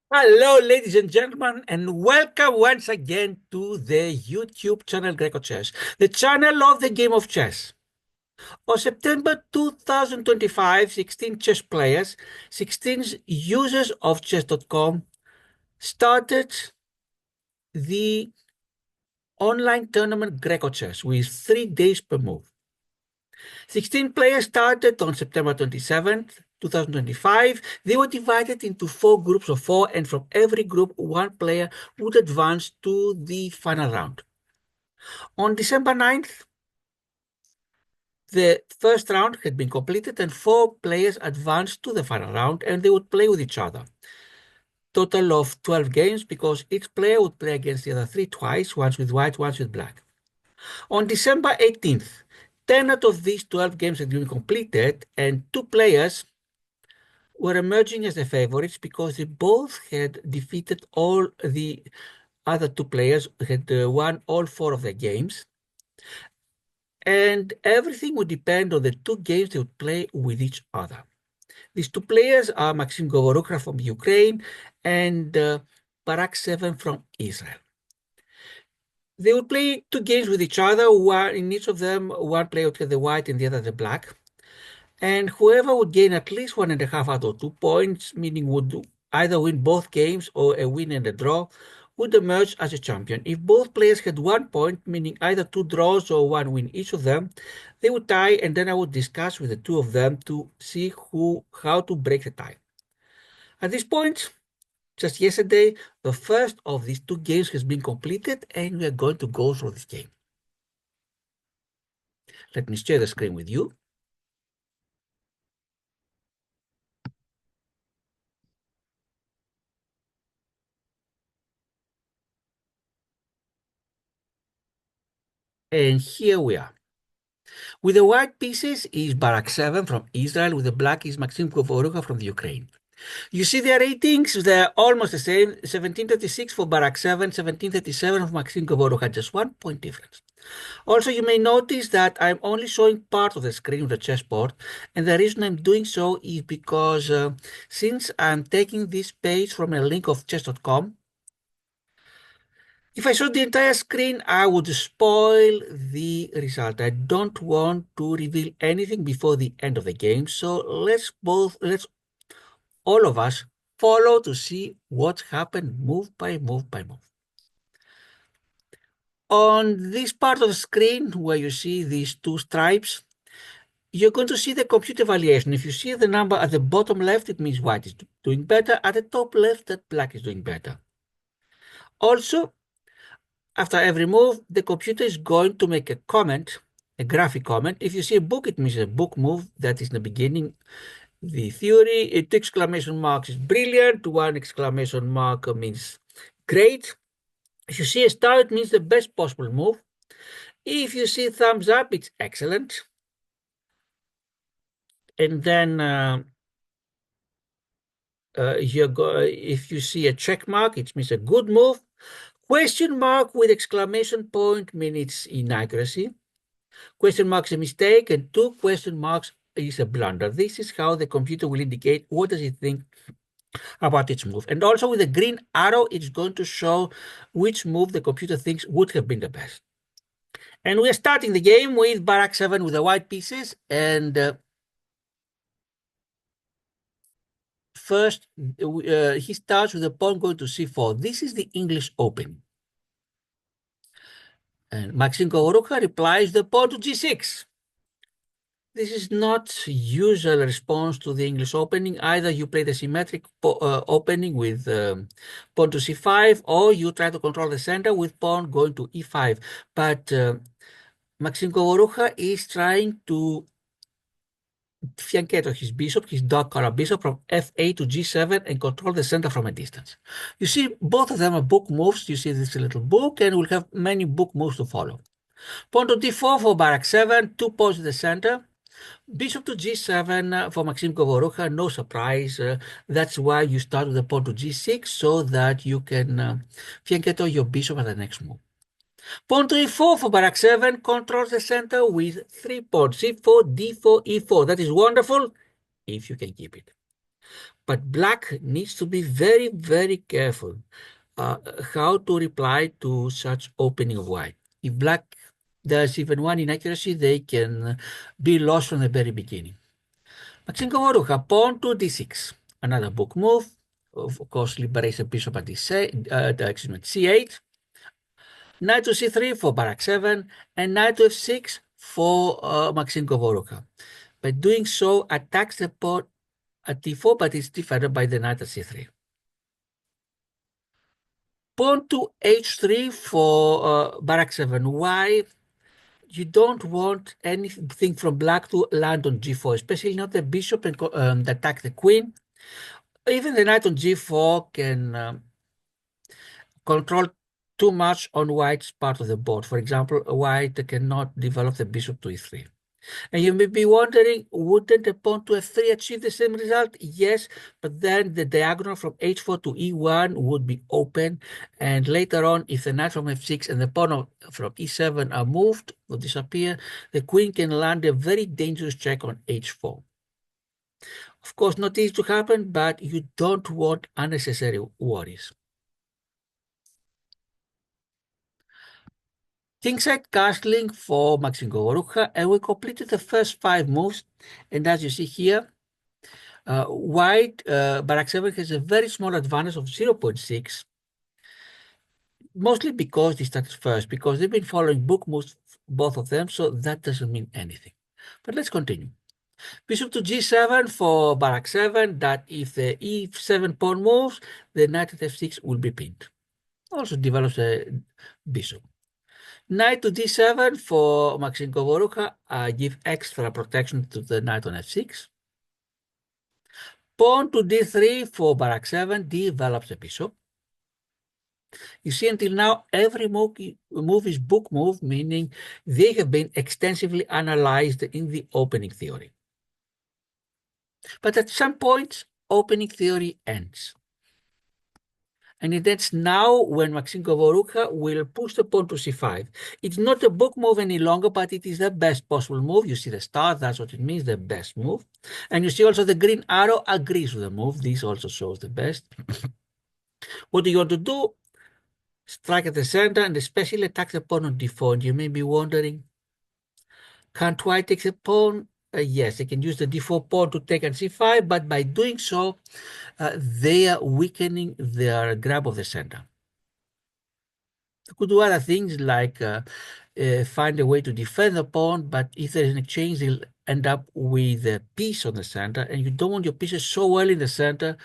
Hello, ladies and gentlemen, and welcome once again to the YouTube channel grecochess, the channel of the game of chess. On September 2025, 16 chess players, 16 users of chess.com started the online tournament grecochess with 3 days per move. 16 players started on September 27th, 2025. They were divided into 4 groups of 4, and from every group, one player would advance to the final round. On December 9th, the first round had been completed, and 4 players advanced to the final round, and they would play with each other. Total of 12 games, because each player would play against the other 3 twice, once with white, once with black. On December 18th, 10 out of these 12 games had been completed, and 2 players were emerging as the favorites because they both had defeated all the other 2 players, had won all 4 of their games. And everything would depend on the 2 games they would play with each other. These 2 players are maximgovorukha from Ukraine and baraks7 from Israel. They would play 2 games with each other. One in each of them, one player would get the white and the other the black. And whoever would gain at least 1.5 out of 2 points, meaning would either win both games or a win and a draw, would emerge as a champion. If both players had 1 point, meaning either 2 draws or 1 win each of them, they would tie, and then I would discuss with the 2 of them to see how to break the tie. At this point, just yesterday, the first of these 2 games has been completed, and we are going to go through this game. Let me share the screen with you. And here we are. With the white pieces is baraks7 from Israel, with the black is maximgovorukha from the Ukraine. You see their ratings, they're almost the same, 1736 for baraks7, 1737 for maximgovorukha, just 1 point difference. Also, you may notice that I'm only showing part of the screen of the chessboard, and the reason I'm doing so is because since I'm taking this page from a link of chess.com, if I show the entire screen, I would spoil the result. I don't want to reveal anything before the end of the game. So let's all of us follow to see what happened move by move by move. On this part of the screen where you see these 2 stripes, you're going to see the computer evaluation. If you see the number at the bottom left, it means white is doing better. At the top left, that black is doing better. Also, after every move, the computer is going to make a comment, a graphic comment. If you see a book, it means a book move. That is in the beginning. The theory, 2 exclamation marks is brilliant. 1 exclamation mark means great. If you see a star, it means the best possible move. If you see thumbs up, it's excellent. And then if you see a check mark, it means a good move. Question mark with exclamation point means it's inaccuracy. Question mark is a mistake, and 2 question marks is a blunder. This is how the computer will indicate what does it think about its move. And also with the green arrow, it's going to show which move the computer thinks would have been the best. And we are starting the game with baraks7 with the white pieces. And first, he starts with the pawn going to c4. This is the English Open. And maximgovorukha replies the pawn to g6. This is not usual response to the English opening. Either you play the symmetric opening with pawn to c5, or you try to control the center with pawn going to e5. But maximgovorukha is trying to fianchetto his bishop, his dark color bishop, from f8 to g7 and control the center from a distance. You see, both of them are book moves. You see this little book, and we'll have many book moves to follow. Pawn to d4 for baraks7, 2 pawns in the center. Bishop to g7 for maximgovorukha, no surprise. That's why you start with the pawn to g6 so that you can fianchetto your bishop at the next move. Pawn to e4 for baraks7 controls the center with 3 pawns, c4, d4, e4. That is wonderful if you can keep it. But black needs to be very, very careful uh, how to reply to such opening of white. If black does even one inaccuracy, they can be lost from the very beginning. maximgovorukha, pawn to d6. Another book move. Of course, liberates the bishop at c8. Knight to c3 for barak7, and knight to f6 for maximgovorukha. By doing so, attacks the pawn at d4, but is defended by the knight at c3. Pawn to h3 for barak7. Why? You don't want anything from black to land on g4, especially not the bishop and attack the queen. Even the knight on g4 can control too much on white's part of the board. For example, white cannot develop the bishop to e3. And you may be wondering, wouldn't a pawn to f3 achieve the same result? Yes, but then the diagonal from h4 to e1 would be open. And later on, if the knight from f6 and the pawn from e7 are moved or disappear, the queen can land a very dangerous check on h4. Of course, not easy to happen, but you don't want unnecessary worries. Kingside castling for maximgovorukha, and we completed the first 5 moves. And as you see here, white, baraks7 has a very small advantage of 0.6, mostly because they started first, because they've been following book moves, both of them, so that doesn't mean anything. But let's continue. Bishop to g7 for barak7, that if the e7 pawn moves, the knight at f6 will be pinned. Also develops a bishop. Knight to d7 for maximgovorukha, give extra protection to the knight on f6. Pawn to d3 for barak7 develops the bishop. You see, until now, every move is book move, meaning they have been extensively analyzed in the opening theory. But at some point, opening theory ends. And it ends now when maximgovorukha will push the pawn to c5. It's not a book move any longer, but it is the best possible move. You see the star, that's what it means, the best move. And you see also the green arrow agrees with the move. This also shows the best. What do you want to do? Strike at the center and especially attack the pawn on d4. And you may be wondering, can't white take the pawn? Yes, they can use the d4 pawn to take on c5, but by doing so, they are weakening their grab of the center. They could do other things like find a way to defend the pawn, but if there is an exchange, they'll end up with a piece on the center, and you don't want your pieces so well in the center,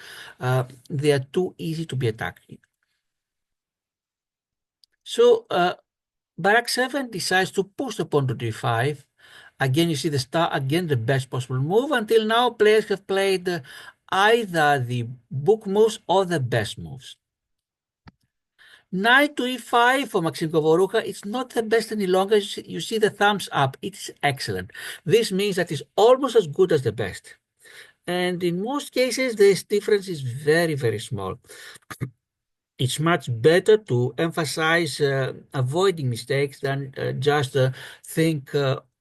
they are too easy to be attacked. So barak7 decides to push the pawn to d5. Again, you see the star, again, the best possible move. Until now, players have played either the book moves or the best moves. Knight to e5 for maximgovorukha. It's not the best any longer. You see the thumbs up. It's excellent. This means that it's almost as good as the best. And in most cases, this difference is very, very small. It's much better to emphasize avoiding mistakes than just think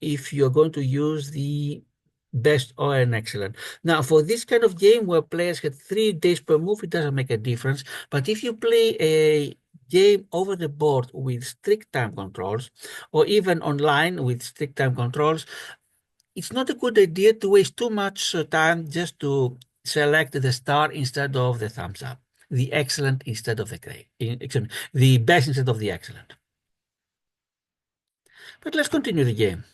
if you're going to use the best or an excellent. Now, for this kind of game where players get 3 days per move, it doesn't make a difference. But if you play a game over the board with strict time controls, or even online with strict time controls, it's not a good idea to waste too much time just to select the star instead of the thumbs up, the excellent instead of the great, the best instead of the excellent. But let's continue the game.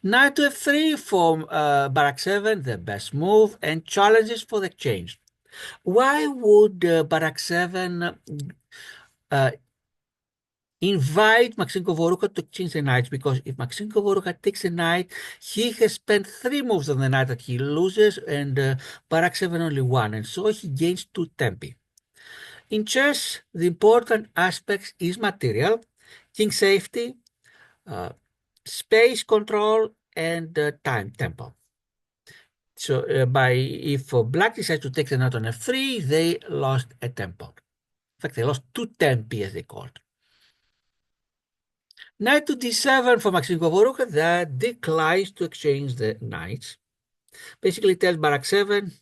Knight to f3 for barak7, the best move, and challenges for the exchange. Why would barak7 invite maximgovorukha to exchange the knights? Because if maximgovorukha takes a knight, he has spent 3 moves on the knight that he loses, and barak7 only 1, and so he gains 2 tempi. In chess, the important aspects is material, king safety, space control, and time tempo. So if black decides to take the knight on f3, they lost a tempo. In fact, they lost 2 tempi, as they called. Knight to d7 for maximgovorukha, that declines to exchange the knights. Basically tells barak7,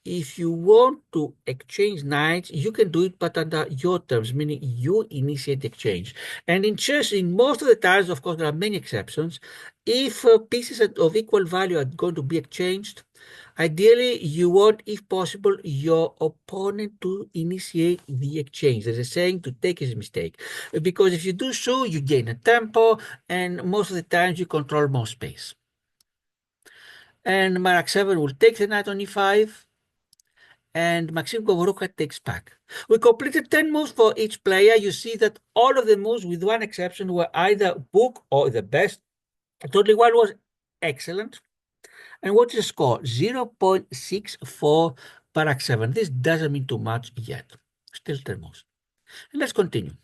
if you want to exchange knights, you can do it, but under your terms, meaning you initiate the exchange. And in chess, in most of the times, of course, there are many exceptions. If pieces of equal value are going to be exchanged, ideally, you want, if possible, your opponent to initiate the exchange. There's a saying, to take is a mistake. Because if you do so, you gain a tempo, and most of the times you control more space. And baraks7 will take the knight on e5, and maximgovorukha takes back. We completed 10 moves for each player. You see that all of the moves, with one exception, were either book or the best. Only one was excellent. And what's the score? 0.64 baraks7. This doesn't mean too much yet. Still 10 moves. And let's continue.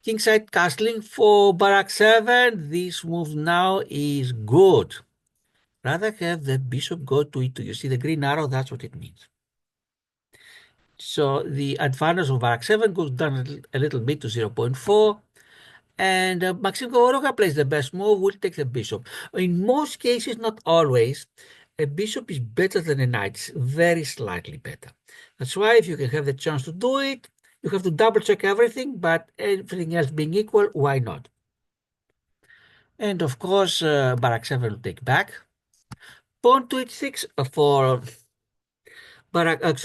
Kingside castling for baraks7. This move now is good. Rather have the bishop go to e2. You see the green arrow? That's what it means. So the advantage of baraks7 goes down a little bit to 0.4. And Maxim Govorukha plays the best move, will take the bishop. In most cases, not always, a bishop is better than a knight, it's very slightly better. That's why if you can have the chance to do it, you have to double check everything, but everything else being equal, why not? And of course, baraks7 will take back. Pawn to h6 for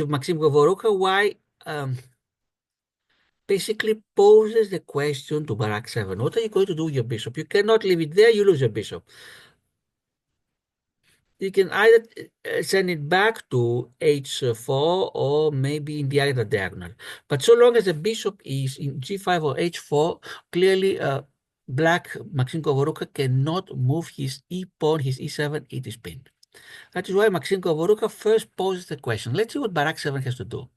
Maxim Govorukha. Why? Basically poses the question to baraks7. What are you going to do with your bishop? You cannot leave it there, you lose your bishop. You can either send it back to h4 or maybe in the other diagonal. But so long as the bishop is in g5 or h4, clearly black Maxim Govorukha cannot move his e-pawn, his e7, it is pinned. That is why Maxim Govorukha first poses the question. Let's see what baraks7 has to do.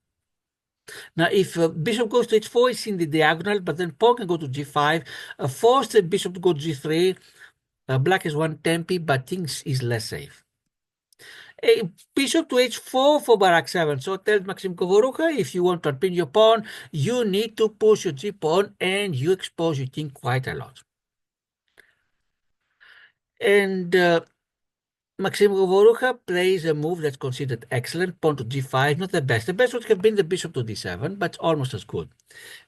Now, if bishop goes to h4, it's in the diagonal, but then pawn can go to g5, force the bishop to go to g3. Black is one tempi, but things is less safe. A bishop to h4 for baraks7. So tells Maxim Govorukha, if you want to unpin your pawn, you need to push your g-pawn and you expose your king quite a lot. And Maxim Govorukha plays a move that's considered excellent, pawn to g5, not the best. The best would have been the bishop to d7, but almost as good.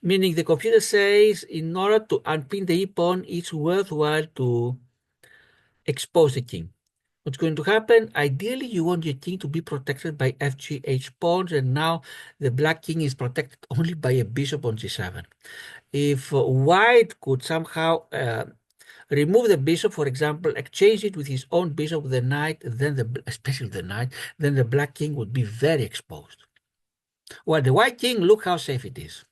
Meaning the computer says in order to unpin the e-pawn, it's worthwhile to expose the king. What's going to happen? Ideally, you want your king to be protected by FGH pawns, and now the black king is protected only by a bishop on g7. If white could somehow remove the bishop, for example, exchange it with his own bishop with the knight, then especially the knight, then the black king would be very exposed. Well, the white king, look how safe it is.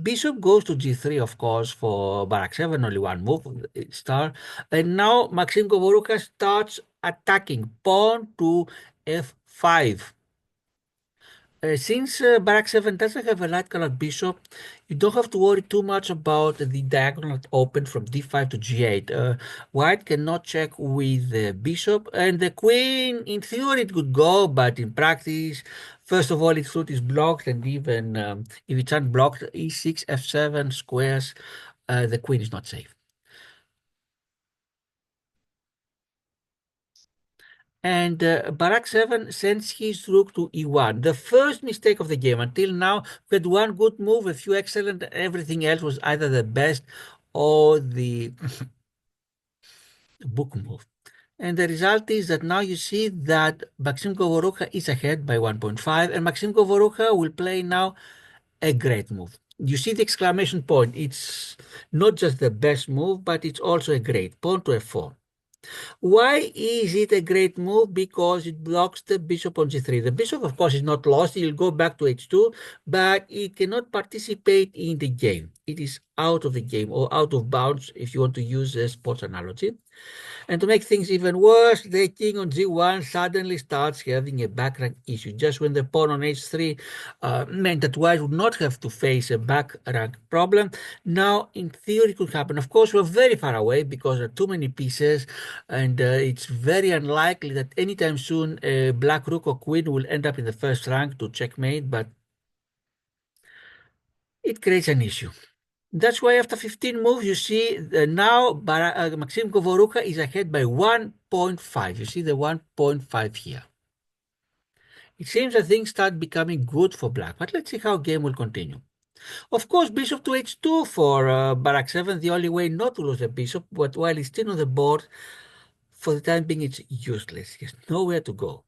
Bishop goes to g3, of course, for baraks7, only one move, star. And now Maxim Govorukha starts attacking, pawn to f5. Since baraks7 doesn't have a light-colored bishop, you don't have to worry too much about the diagonal that opened from d5 to g8. White cannot check with the bishop, and the queen, in theory, it could go, but in practice, first of all, its route is blocked, and even if it's unblocked, e6, f7 squares, the queen is not safe. And baraks7 sends his rook to e1. The first mistake of the game. Until now, we had one good move, a few excellent, everything else was either the best or the book move. And the result is that now you see that Maxim Govorukha is ahead by 1.5, and Maxim Govorukha will play now a great move. You see the exclamation point. It's not just the best move, but it's also a great pawn to f4. Why is it a great move? Because it blocks the bishop on g3. The bishop, of course, is not lost. He'll go back to h2, but it cannot participate in the game. It is out of the game or out of bounds, if you want to use a sports analogy. And to make things even worse, the king on g1 suddenly starts having a backrank issue. Just when the pawn on h3 meant that white would not have to face a backrank problem, now in theory it could happen. Of course, we're very far away because there are too many pieces, and it's very unlikely that anytime soon a black rook or queen will end up in the first rank to checkmate, but it creates an issue. That's why after 15 moves, you see now Maxim Govorukha is ahead by 1 1.5. You see the 1.5 here. It seems that things start becoming good for black, but let's see how game will continue. Of course, bishop to h2 for barak7, the only way not to lose a bishop, but while it's still on the board, for the time being, it's useless. He has nowhere to go.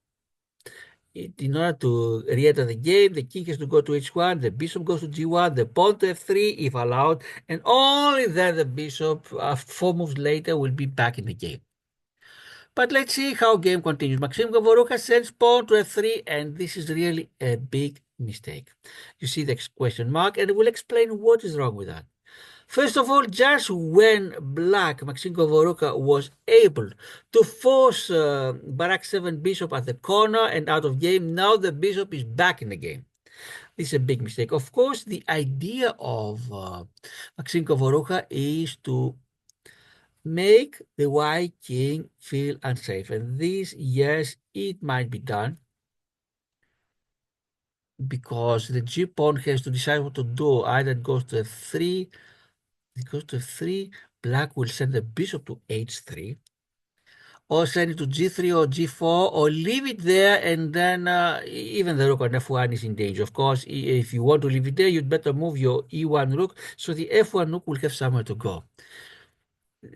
In order to re-enter the game, the king has to go to h1, the bishop goes to g1, the pawn to f3 if allowed, and only then the bishop, 4 moves later, will be back in the game. But let's see how game continues. maximgovorukha sends pawn to f3, and this is really a big mistake. You see the question mark, and we'll explain what is wrong with that. First of all, just when black, maximgovorukha, was able to force barak7 bishop at the corner and out of game, now the bishop is back in the game. This is a big mistake. Of course, the idea of maximgovorukha is to make the white king feel unsafe. And this, yes, it might be done because the g pawn has to decide what to do. Either it goes to f3, it goes to f3, black will send the bishop to h3, or send it to g3 or g4, or leave it there, and then even the rook on f1 is in danger. Of course, if you want to leave it there, you'd better move your e1 rook, so the f1 rook will have somewhere to go.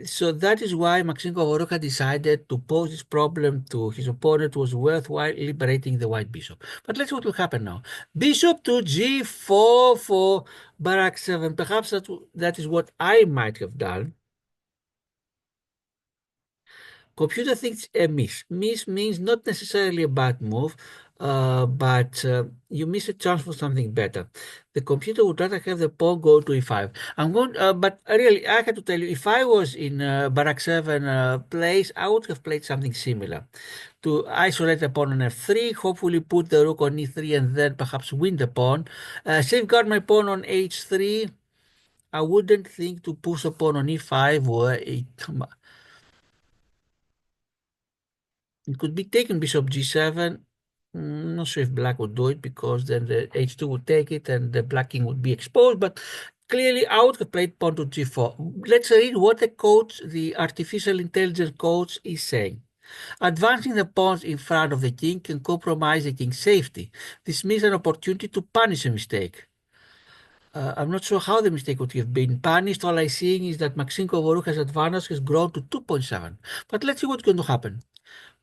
So that is why maximgovorukha decided to pose this problem to his opponent. Was worthwhile liberating the white bishop. But let's see what will happen now. Bishop to g4 for barak7. Perhaps that is what I might have done. Computer thinks a miss. Miss means not necessarily a bad move, but you miss a chance for something better. The computer would rather have the pawn go to e5. But really, I have to tell you, if I was in barak7 place, I would have played something similar. To isolate the pawn on f3, hopefully put the rook on e3, and then perhaps win the pawn. Safeguard my pawn on h3. I wouldn't think to push a pawn on e5 where it could be taken bishop g7. Not sure if black would do it because then the h2 would take it and the black king would be exposed, but clearly I would have played pawn to g4. Let's read what the coach, the artificial intelligence coach, is saying. Advancing the pawns in front of the king can compromise the king's safety. This means an opportunity to punish a mistake. I'm not sure how the mistake would have been punished. All I'm seeing is that maximgovorukha's advantage has grown to 2.7. But let's see what's going to happen.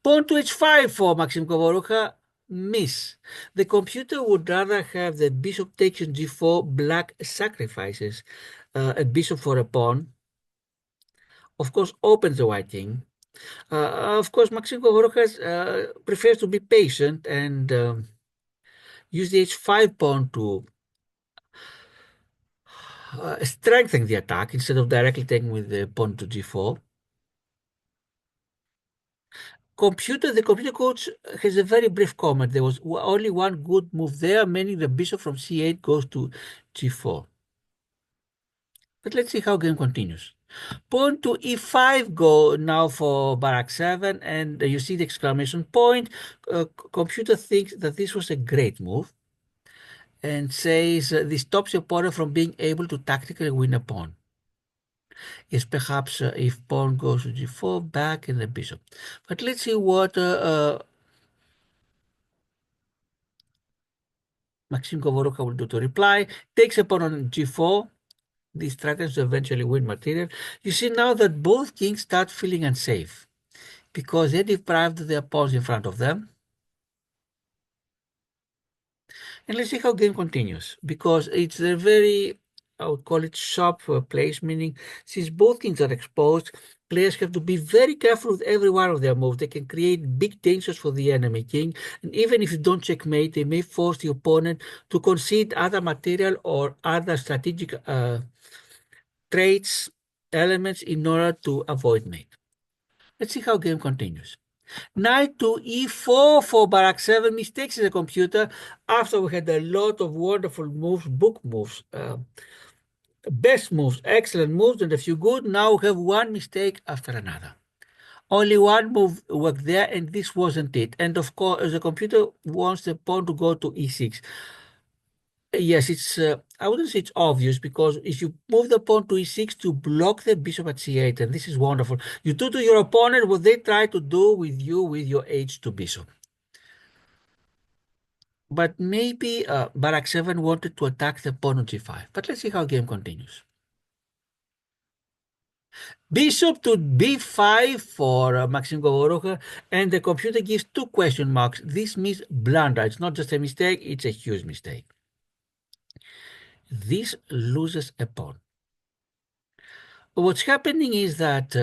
Pawn to h5 for maximgovorukha, miss. The computer would rather have the bishop takes on g4, black sacrifices a bishop for a pawn. Of course, opens the white king. Of course, maximgovorukha prefers to be patient and use the h5 pawn to strengthen the attack instead of directly taking with the pawn to g4. The computer coach has a very brief comment. There was only one good move there, meaning the bishop from c8 goes to g4. But let's see how game continues. Pawn to e5 go now for barak7, and you see the exclamation point. Computer thinks that this was a great move and says this stops your opponent from being able to tactically win a pawn. Is perhaps if pawn goes to g4, back in the bishop. But let's see what maximgovorukha will do to reply. Takes a pawn on g4. These threatens to eventually win material. You see now that both kings start feeling unsafe because they deprived their pawns in front of them. And let's see how game continues, because it's a very, I would call it sharp place, meaning since both kings are exposed, players have to be very careful with every one of their moves. They can create big dangers for the enemy king, and even if you don't checkmate, they may force the opponent to concede other material or other strategic traits, elements in order to avoid mate. Let's see how game continues. Knight to e4 for barak7, mistakes in the computer after we had a lot of wonderful moves, book moves, best moves, excellent moves, and a few good. Now we have one mistake after another. Only one move worked there, and this wasn't it. And of course, the computer wants the pawn to go to e6. Yes, it's I wouldn't say it's obvious because if you move the pawn to e6 to block the bishop at c8, and this is wonderful, you do to your opponent what they try to do with you with your h2 bishop. But maybe baraks7 wanted to attack the pawn on g5. But let's see how game continues. Bishop to b5 for Maxim Govorukha, and the computer gives 2 question marks. This means blunder. It's not just a mistake, it's a huge mistake. This loses a pawn. What's happening is that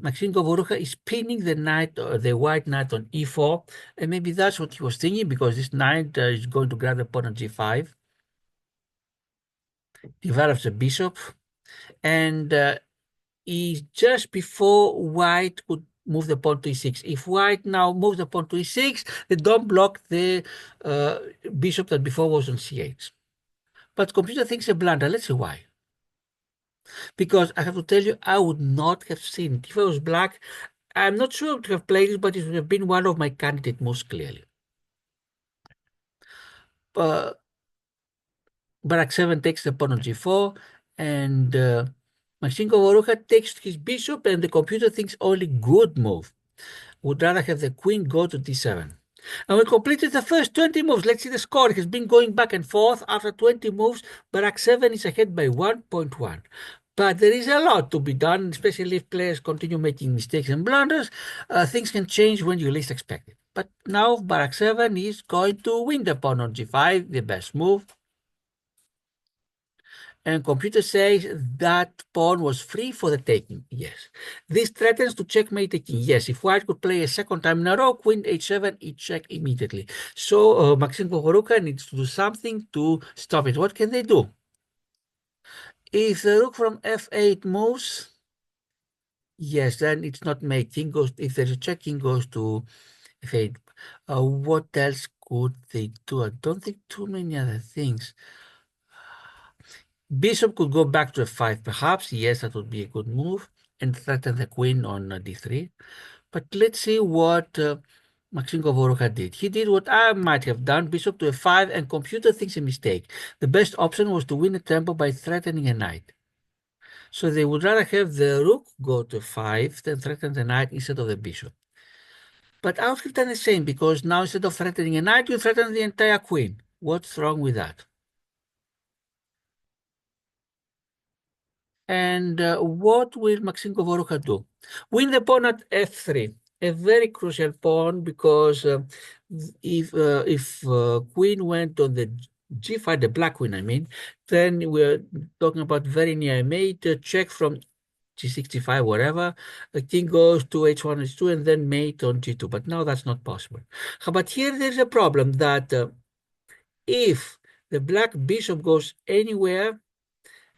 Maxim Govorukha is pinning the knight, the white knight on e4, and maybe that's what he was thinking because this knight is going to grab the pawn on g5, develops the bishop, and is just before white could move the pawn to e6. If white now moves the pawn to e6, they don't block the bishop that before was on c8. But computer thinks a blunder. Let's see why. Because I have to tell you, I would not have seen it. If I was black, I'm not sure I would have played it, but it would have been one of my candidate most clearly. Baraks7 takes the pawn on g4, and Maxim Govorukha takes his bishop, and the computer thinks only good move. Would rather have the queen go to d7. And we completed the first 20 moves. Let's see the score. It has been going back and forth. After 20 moves, baraks7 is ahead by 1.1. But there is a lot to be done, especially if players continue making mistakes and blunders. Things can change when you least expect it. But now baraks7 is going to win the pawn on g5, the best move. And computer says that pawn was free for the taking. Yes. This threatens to checkmate the king. Yes. If white could play a second time in a row, queen h7, it check immediately. So Maxim Govorukha needs to do something to stop it. What can they do? If the rook from f8 moves, yes, then it's not mate. King goes. If there's a check, king goes to f8. What else could they do? I don't think too many other things. Bishop could go back to f5, perhaps. Yes, that would be a good move, and threaten the queen on d3. But let's see what Maxim Govorukha did. He did what I might have done, bishop to f5, and computer thinks a mistake. The best option was to win the tempo by threatening a knight. So they would rather have the rook go to 5 than threaten the knight instead of the bishop. But I would have done the same, because now instead of threatening a knight, you threaten the entire queen. What's wrong with that? And what will Maxim Govorukha do? Win the pawn at f3, a very crucial pawn, because if queen went on the g5, the black queen, I mean, then we're talking about very near mate, check from g65, whatever. The king goes to h1, h2, and then mate on g2. But now that's not possible. But here there's a problem that if the black bishop goes anywhere,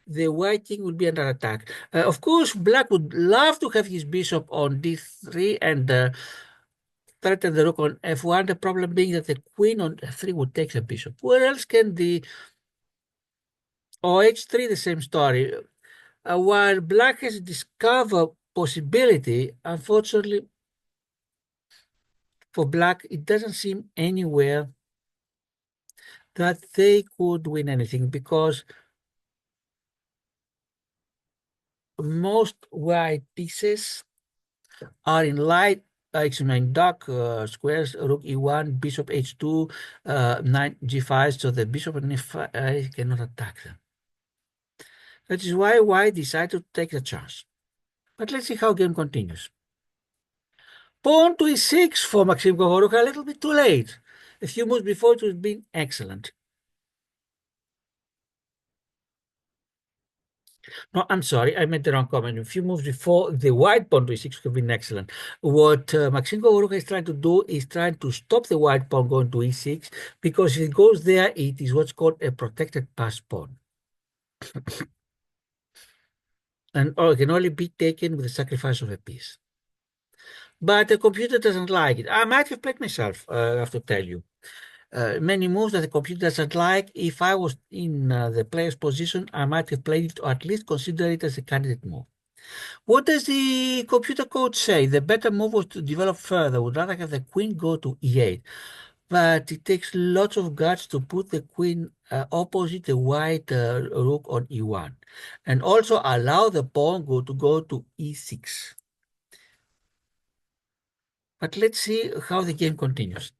the white king will be under attack. Of course, black would love to have his bishop on d3 and threaten the rook on f1. The problem being that the queen on f3 would take the bishop. Where else can the... Oh, h3, the same story. While black has discovered possibility, unfortunately for black, it doesn't seem anywhere that they could win anything, because most white pieces are in light, dark squares, rook e1, bishop h2, knight g5, so the bishop and f5 cannot attack them. That is why white decided to take the chance. But let's see how game continues. Pawn to e6 for Maxim Govorukha, a little bit too late. A few moves before it would have been excellent. No, I'm sorry, I made the wrong comment. A few moves before, the white pawn to e6 would have been excellent. What Maxim Govorukha is trying to do is trying to stop the white pawn going to e6, because if it goes there, it is what's called a protected pass pawn. And it can only be taken with the sacrifice of a piece. But the computer doesn't like it. I might have played myself, I have to tell you. Many moves that the computer doesn't like. If I was in the player's position, I might have played it, or at least consider it as a candidate move. What does the computer code say? The better move was to develop further. Would rather have the queen go to e8. But it takes lots of guts to put the queen opposite the white rook on e1, and also allow the pawn to go to e6. But let's see how the game continues.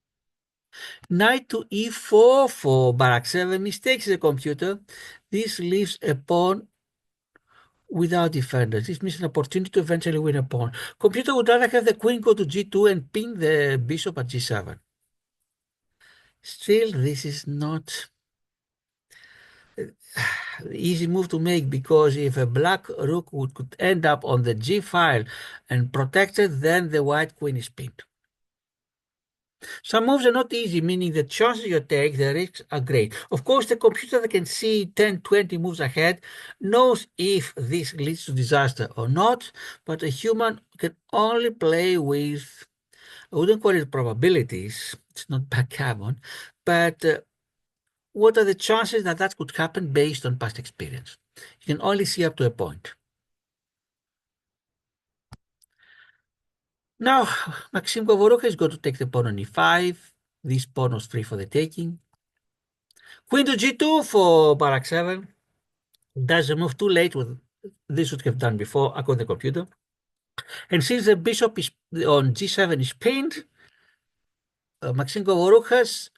Knight to e4 for baraks7 mistakes the computer. This leaves a pawn without defenders. This means an opportunity to eventually win a pawn. Computer would rather have the queen go to g2 and pin the bishop at g7. Still, this is not easy move to make, because if a black rook could end up on the g file and protected, then the white queen is pinned. Some moves are not easy, meaning the chances you take, the risks are great. Of course, the computer that can see 10, 20 moves ahead knows if this leads to disaster or not, but a human can only play with, I wouldn't call it probabilities, it's not backgammon, but what are the chances that that could happen based on past experience? You can only see up to a point. Now, Maxim Govorukha is going to take the pawn on e5. This pawn was free for the taking. Queen to g2 for baraks7. Does the move too late? With this would have done before, according to the computer. And since the bishop is on g7 is pinned, Maxim Govorukha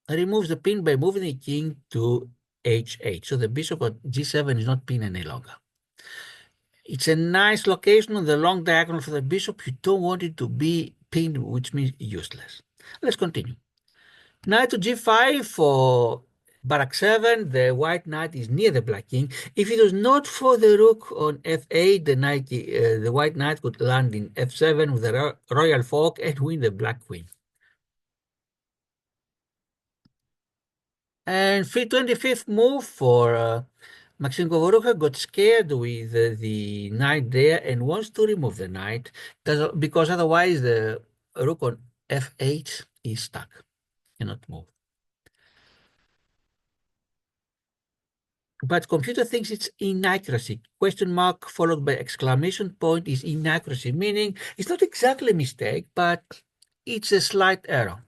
removes the pin by moving the king to h8. So the bishop on g7 is not pinned any longer. It's a nice location on the long diagonal for the bishop. You don't want it to be pinned, which means useless. Let's continue. Knight to g5 for baraks7. The white knight is near the black king. If it was not for the rook on f8, the white knight could land in f7 with a royal fork and win the black queen. And 25th move for Maxim Govorukha got scared with the knight there and wants to remove the knight, because otherwise the rook on f8 is stuck, cannot move. But computer thinks it's inaccuracy. Question mark followed by exclamation point is inaccuracy, meaning it's not exactly a mistake, but it's a slight error.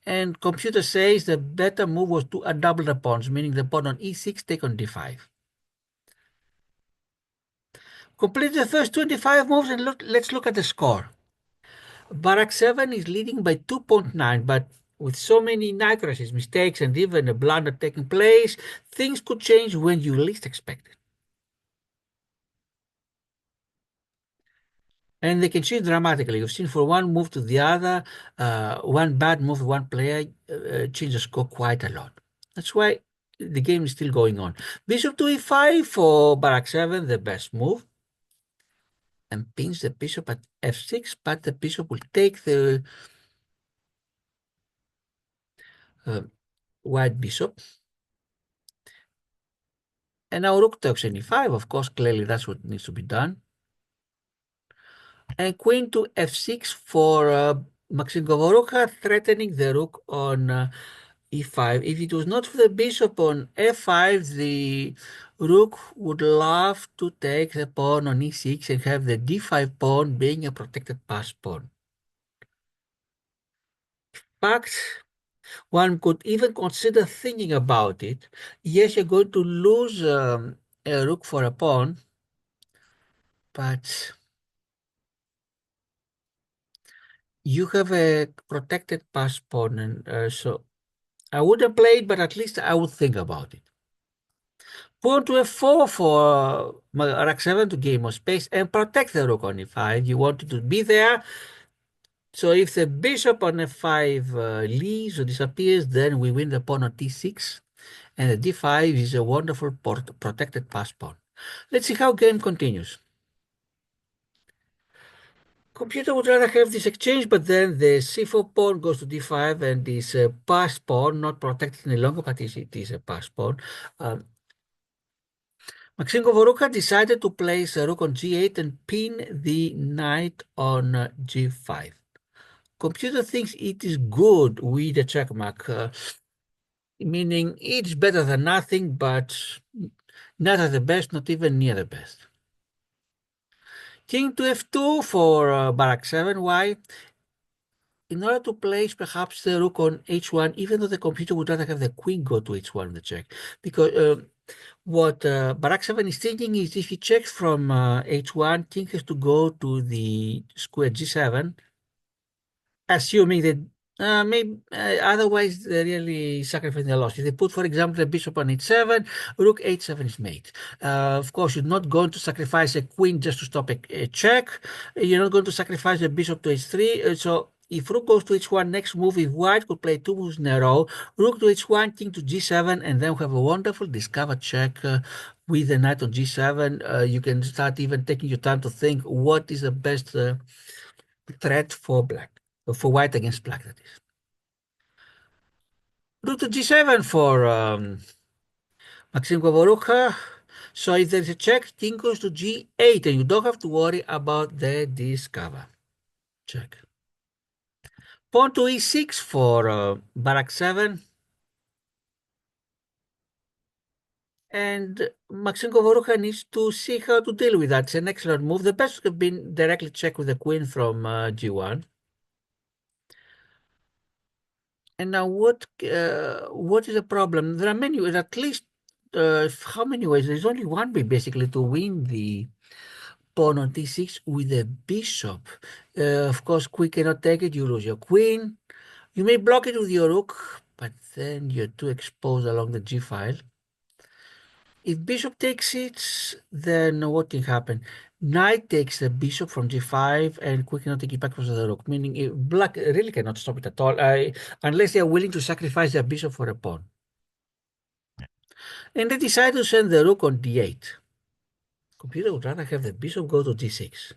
And computer says the better move was to double the pawns, meaning the pawn on e6 take on d5. Complete the first 25 moves and let's look at the score. baraks7 is leading by 2.9, but with so many inaccuracies, mistakes, and even a blunder taking place, things could change when you least expect it. And they can change dramatically. You've seen for one move to the other, one bad move, one player change the score quite a lot. That's why the game is still going on. Bishop to e5 for baraks7, the best move, and pins the bishop at f6, but the bishop will take the white bishop. And now rook takes e5, of course, clearly that's what needs to be done. And queen to f6 for Maxim Govorukha, threatening the rook on e5. If it was not for the bishop on f5, the rook would love to take the pawn on e6 and have the d5 pawn being a protected pass pawn. In fact, one could even consider thinking about it. Yes, you're going to lose a rook for a pawn, but you have a protected pass pawn, and so I wouldn't play it, but at least I would think about it. Pawn to f4 for baraks7 to gain more space and protect the rook on e5. You want it to be there. So if the bishop on f5 leaves or disappears, then we win the pawn on t6. And the d5 is a wonderful protected pass pawn. Let's see how game continues. Computer would rather have this exchange, but then the c4 pawn goes to d5 and is a pass pawn, not protected any longer, but it is a pass pawn. Maxim Govorukha decided to place a rook on g8 and pin the knight on g5. Computer thinks it is good with a checkmark, meaning it's better than nothing, but not at the best, not even near the best. King to f2 for baraks7. Why? in order to place perhaps the rook on h1, even though the computer would rather have the queen go to h1 in the check, because what baraks7 is thinking is if he checks from h1, king has to go to the square g7, assuming that maybe otherwise they're really sacrificing the loss. If they put, for example, the bishop on h7, rook h7 is mate. Of course, you're not going to sacrifice a queen just to stop a check. You're not going to sacrifice the bishop to h3. So if rook goes to h1, next move, if white could play two moves in a row, rook to h1, king to g7, and then we have a wonderful discovered check with the knight on g7. You can start even taking your time to think what is the best threat for black, for white against black, that is. Rook to g7 for maximgovorukha. So if there's a check, king goes to g8, and you don't have to worry about the discover. Check. Pawn to e6 for baraks7. And maximgovorukha needs to see how to deal with that. It's an excellent move. The best would have been directly check with the queen from g1. And now what is the problem? There are many ways, at least how many ways? There's only one way basically to win the pawn on d6 with a bishop. Of course, queen cannot take it, you lose your queen. You may block it with your rook, but then you're too exposed along the g file. If bishop takes it, then what can happen? Knight takes the bishop from g5 and queen cannot take it back from the rook, meaning black really cannot stop it at all, unless they are willing to sacrifice their bishop for a pawn. And they decide to send the rook on d8. Computer would rather have the bishop go to d6.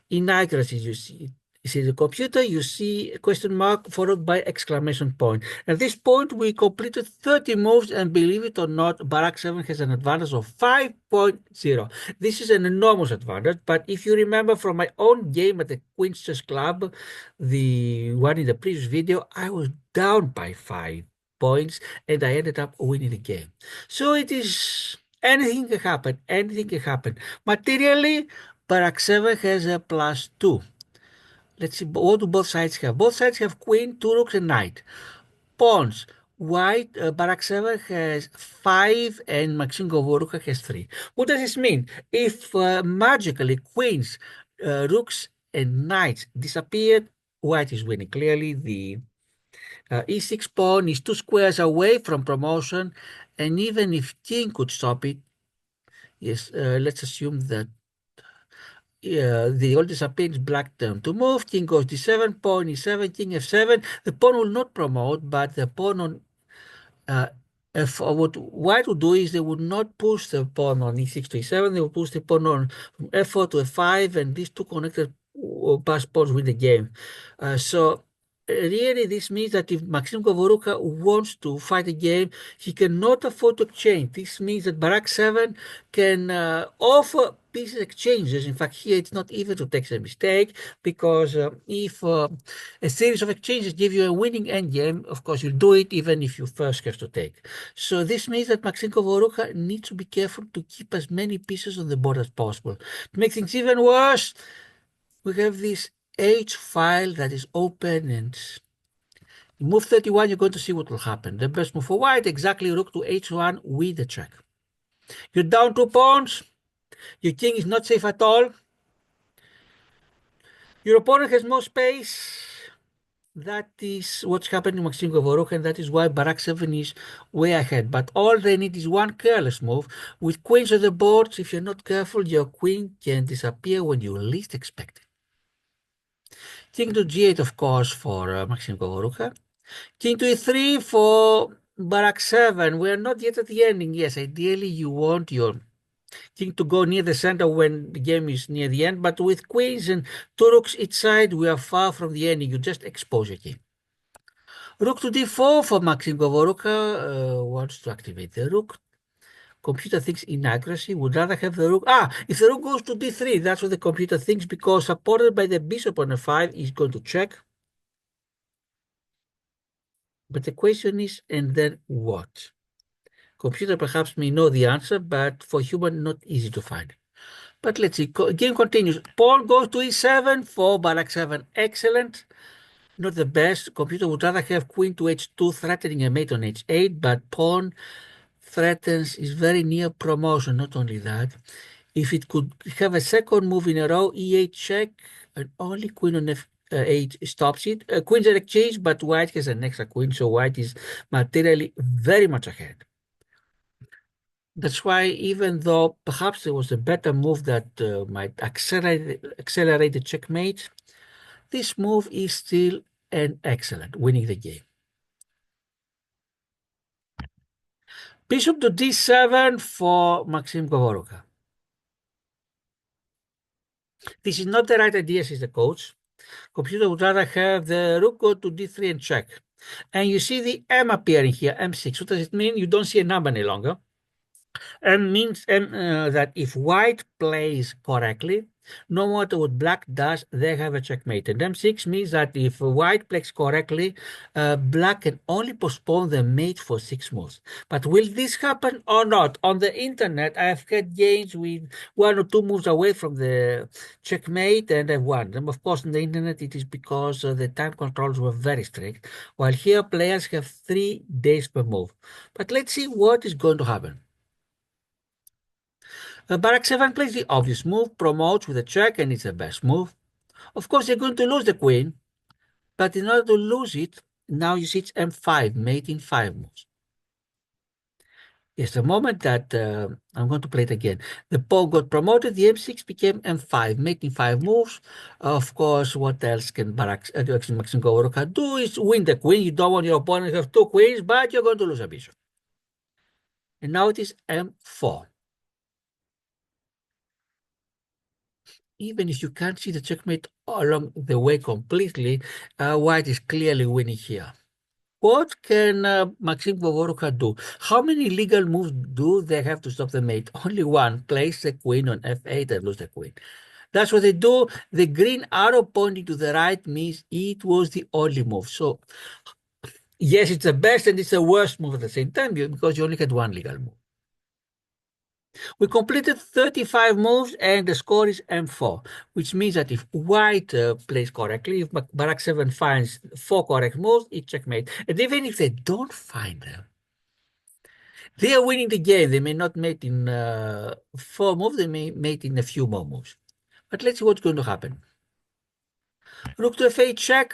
Inaccuracy, you see the computer, you see a question mark followed by exclamation point. At this point, we completed 30 moves, and believe it or not, baraks7 has an advantage of 5.0. This is an enormous advantage, but if you remember from my own game at the Queen's Chess Club, the one in the previous video, I was down by 5 points, and I ended up winning the game. So it is, anything can happen, anything can happen. Materially, baraks7 has a +2. Let's see, what do both sides have? Both sides have queen, two rooks, and knight. Pawns. White, baraks7 has 5 and maximgovorukha has 3. What does this mean? If magically queens, rooks, and knights disappeared, white is winning. Clearly, the e6 pawn is 2 squares away from promotion, and even if king could stop it, yes, let's assume that the oldest appears black turn to move, king goes d7, pawn e7, king f7. The pawn will not promote, but the pawn on what white would do is they would not push the pawn on e6 to e7, they would push the pawn on from f4 to f5, and these two connected pass pawns win the game. So really, this means that if maximgovorukha wants to fight a game, he cannot afford to exchange. This means that baraks7 can offer pieces exchanges. In fact, here it's not even to take a mistake, because if a series of exchanges give you a winning endgame, of course you'll do it even if you first have to take. So this means that maximgovorukha needs to be careful to keep as many pieces on the board as possible. To make things even worse, we have this H file that is open, and in move 31 you're going to see what will happen. The best move for white, exactly rook to h1 with the check. You're down 2 pawns, your king is not safe at all, your opponent has more space. That is what's happening to maximgovorukha, and that is why baraks7 is way ahead. But all they need is one careless move. With queens on the board, if you're not careful, your queen can disappear when you least expect it. King to g8, of course, for maximgovorukha. King to e3 for baraks7. We're not yet at the ending. Yes, ideally you want your king to go near the center when the game is near the end, but with queens and two rooks each side, we are far from the ending. You just expose your king. Rook to d4 for maximgovorukha wants to activate the rook. Computer thinks inaccuracy, would rather have the rook. If the rook goes to d3, that's what the computer thinks, because supported by the bishop on f5, he's going to check. But the question is, and then what? Computer perhaps may know the answer, but for human, not easy to find. But let's see. Game continues. Pawn goes to e7 for baraks7. Excellent. Not the best. Computer would rather have queen to h2 threatening a mate on h8, but pawn threatens is very near promotion. Not only that, if it could have a second move in a row, e8 check, and only queen on f8 stops it. Queen's an exchange, but white has an extra queen, so white is materially very much ahead. That's why, even though perhaps there was a better move that might accelerate the checkmate, this move is still an excellent, winning the game. Bishop to d7 for Maxim Govorukha. This is not the right idea, says the coach. Computer would rather have the rook go to d3 and check. And you see the M appearing here, M6. What does it mean? You don't see a number any longer. M means that if white plays correctly, no matter what black does, they have a checkmate. And M6 means that if white plays correctly, black can only postpone the mate for 6 moves. But will this happen or not? On the internet, I have had games with 1 or 2 moves away from the checkmate and I've won them. Of course, on the internet, it is because the time controls were very strict, while here players have 3 days per move. But let's see what is going to happen. Baraks7 plays the obvious move, promotes with a check, and it's the best move. Of course, you're going to lose the queen, but in order to lose it, now you see it's m5, mate in 5 moves. Yes, the moment that I'm going to play it again, the pawn got promoted, the m6 became m5, making 5 moves. Of course, what else can Maxim Govorukha do is win the queen. You don't want your opponent to have 2 queens, but you're going to lose a bishop. And now it is m4. Even if you can't see the checkmate along the way completely, white is clearly winning here. What can Maxim Govorukha do? How many legal moves do they have to stop the mate? Only one. Place the queen on f8 and lose the queen. That's what they do. The green arrow pointing to the right means it was the only move. So, yes, it's the best and it's the worst move at the same time because you only had one legal move. We completed 35 moves and the score is m4, which means that if white plays correctly, if Baraks7 finds 4 correct moves, it checkmate. And even if they don't find them, they are winning the game. They may not mate in 4 moves, they may mate in a few more moves. But let's see what's going to happen. Rook to f8 check.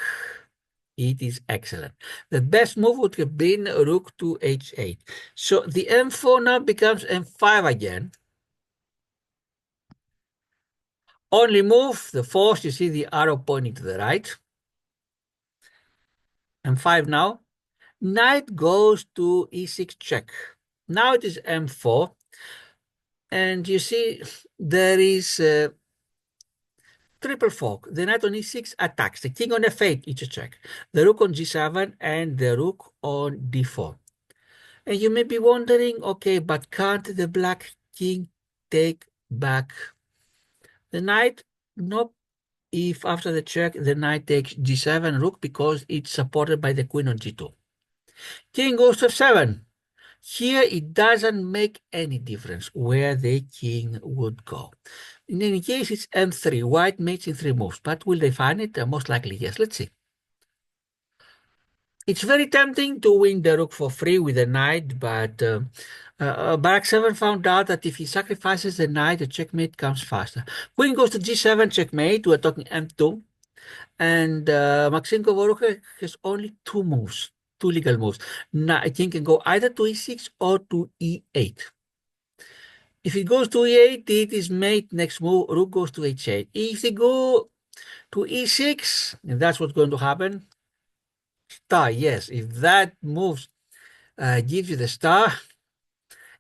It is excellent. The best move would have been rook to h8. So the m4 now becomes m5 again. Only move, the fourth, you see the arrow pointing to the right. M5 now. Knight goes to e6 check. Now it is m4. And you see there is triple fork. The knight on e6 attacks. The king on f8, it's a check. The rook on g7 and the rook on d4. And you may be wondering, okay, but can't the black king take back the knight? Nope. If after the check the knight takes g7 rook because it's supported by the queen on g2. King goes to f7. Here it doesn't make any difference where the king would go. In any case, it's m3. White mates in 3 moves, but will they find it? Most likely yes. Let's see. It's very tempting to win the rook for free with the knight, but Baraks7 found out that if he sacrifices the knight, the checkmate comes faster. Queen goes to g7, checkmate. We're talking m2. And Maxim Govorukha has only 2 moves, 2 legal moves. Now, I think can go either to e6 or to e8. If it goes to e8, it is mate next move. Rook goes to h8. If they go to e6, and that's what's going to happen, star, yes. If that moves gives you the star,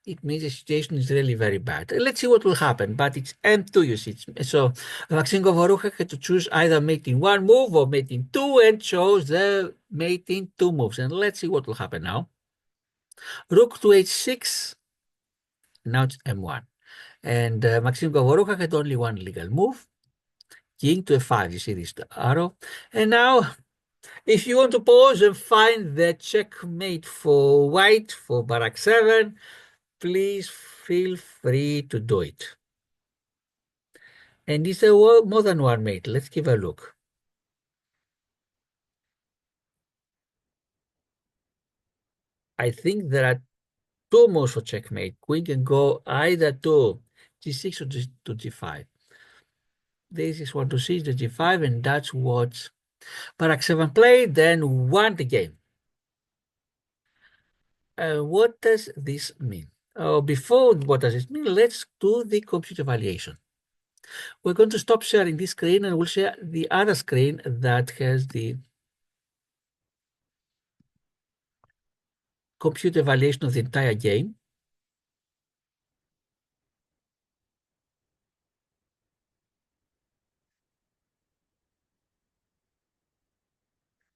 it means the situation is really very bad. Let's see what will happen, but it's M2, you see. So Maxim Govorukha had to choose either mating 1 move or mating 2 and chose the mating 2 moves. And let's see what will happen now. Rook to h6, now it's M1. And Maxim Govorukha had only 1 legal move. King to f5, you see this arrow. And now, if you want to pause and find the checkmate for white, for Baraks7, please feel free to do it. And it's a more than 1 mate. Let's give a look. I think there are two moves for checkmate. Queen can go either to g6 or to g5. This is one to 6, the g5, and that's what baraks7 played, then won the game. What does this mean? Before what does it mean, let's do the computer evaluation. We're going to stop sharing this screen and we'll share the other screen that has the computer evaluation of the entire game.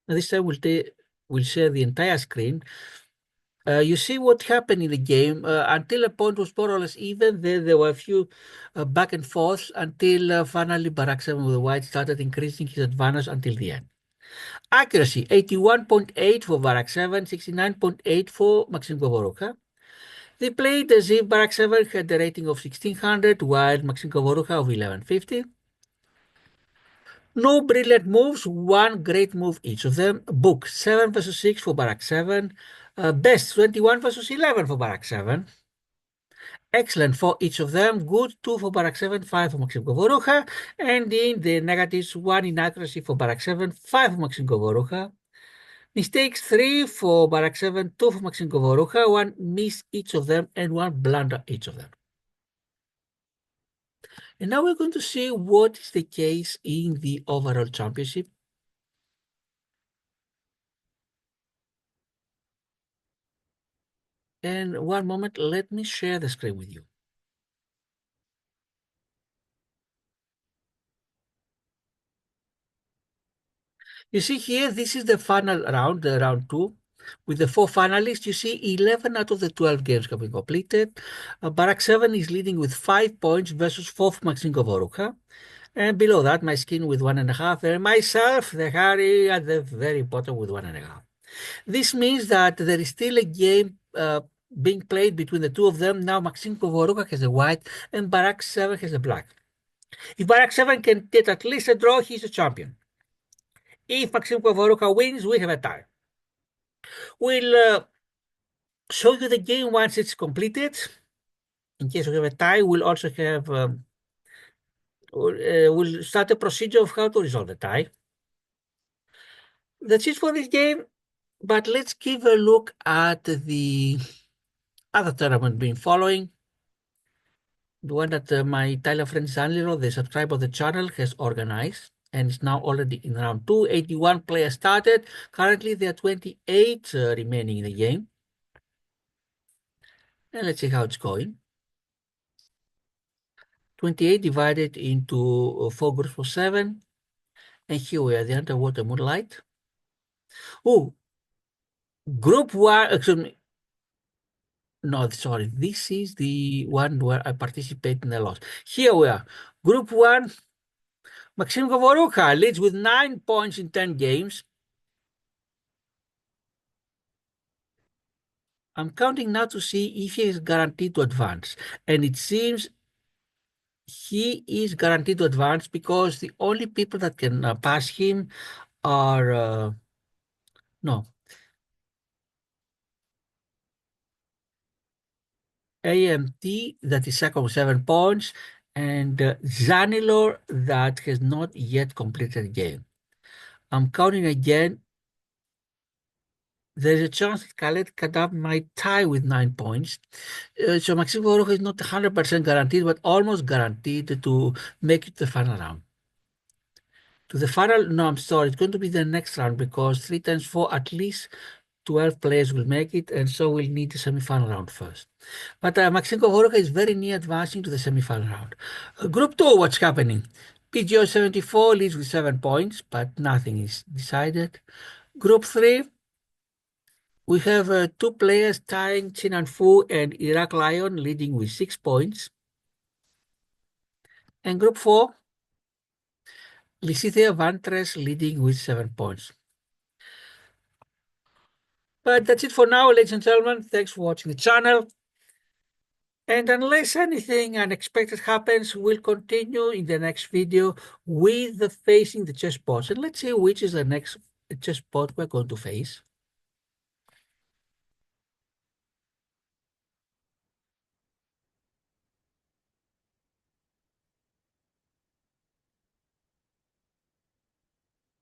And this time we'll share the entire screen. You see what happened in the game until a point was more or less even. There were a few back and forth until finally baraks7 with the white started increasing his advantage until the end. Accuracy 81.8 for baraks7, 69.8 for maximgovorukha. They played as if baraks7 had a rating of 1600 while maximgovorukha of 1150. No brilliant moves, one great move each of them. Book 7 versus 6 for baraks7. Best 21 versus 11 for baraks7. Excellent for each of them. Good 2 for baraks7, 5 for maximgovorukha. And in the negatives, 1 inaccuracy for baraks7, 5 for maximgovorukha. Mistakes 3 for baraks7, 2 for maximgovorukha, 1 miss each of them, and 1 blunder each of them. And now we're going to see what is the case in the overall championship. And one moment, let me share the screen with you. You see here, this is the final round, the round 2. With the 4 finalists, you see 11 out of the 12 games have been completed. baraks7 is leading with 5 points versus 4 for maximgovorukha. And below that, my skin with 1.5, and myself, the Harry, at the very bottom with 1.5. This means that there is still a game being played between the two of them. Now maximgovorukha has a white and baraks7 has a black. If baraks7 can get at least a draw, he's a champion. If maximgovorukha wins, we have a tie. We'll show you the game once it's completed. In case we have a tie, we'll also have we'll start a procedure of how to resolve the tie. That's it for this game. But let's give a look at the other tournament been following. The one that my Italian friend Zanliro, the subscriber of the channel, has organized. And it's now already in round 2. 81 players started. Currently, there are 28 remaining in the game. And let's see how it's going. 28 divided into 4 groups of 7. And here we are, the underwater moonlight. Oh, group 1, excuse me. No, sorry, this is the one where I participate in the loss. Here we are. Group 1, maximgovorukha leads with 9 points in 10 games. I'm counting now to see if he is guaranteed to advance. And it seems he is guaranteed to advance because the only people that can pass him are, no, AMT, that is second with 7 points, and Zanilor, that has not yet completed the game. I'm counting again. There's a chance that Khaled Kadab might tie with 9 points. So Maxim Goruch is not 100% guaranteed, but almost guaranteed to make it to the final round. To the final, no, I'm sorry, it's going to be the next round because 3 times 4, at least 12 players will make it, and so we'll need the semi-final round first. But Maxim Goruch is very near advancing to the semi-final round. Group 2, what's happening? PGO 74 leads with 7 points, but nothing is decided. Group 3, we have 2 players tying Chinan Fu and Iraq Lion leading with 6 points. And group 4, Lysithea Vantres leading with 7 points. But that's it for now, ladies and gentlemen. Thanks for watching the channel. And unless anything unexpected happens, we'll continue in the next video with the facing the chessboards. And let's see which is the next chessboard we're going to face.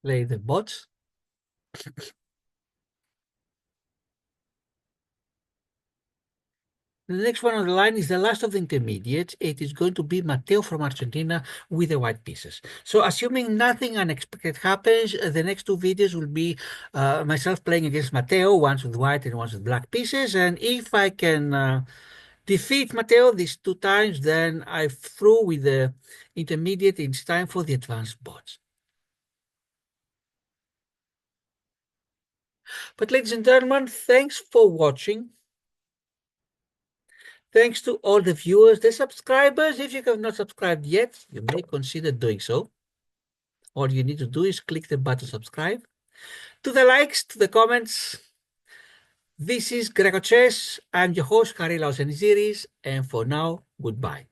Play the bots. The next one on the line is the last of the intermediates. It is going to be Mateo from Argentina with the white pieces. So assuming nothing unexpected happens, the next two videos will be myself playing against Mateo, once with white and once with black pieces. And if I can defeat Mateo these two times, then I'm through with the intermediate. It's time for the advanced bots. But ladies and gentlemen, thanks for watching. Thanks to all the viewers, the subscribers. If you have not subscribed yet, you may consider doing so. All you need to do is click the button subscribe. To the likes, to the comments. This is grecochess. I'm your host, Harry Lauseniziris, and for now, goodbye.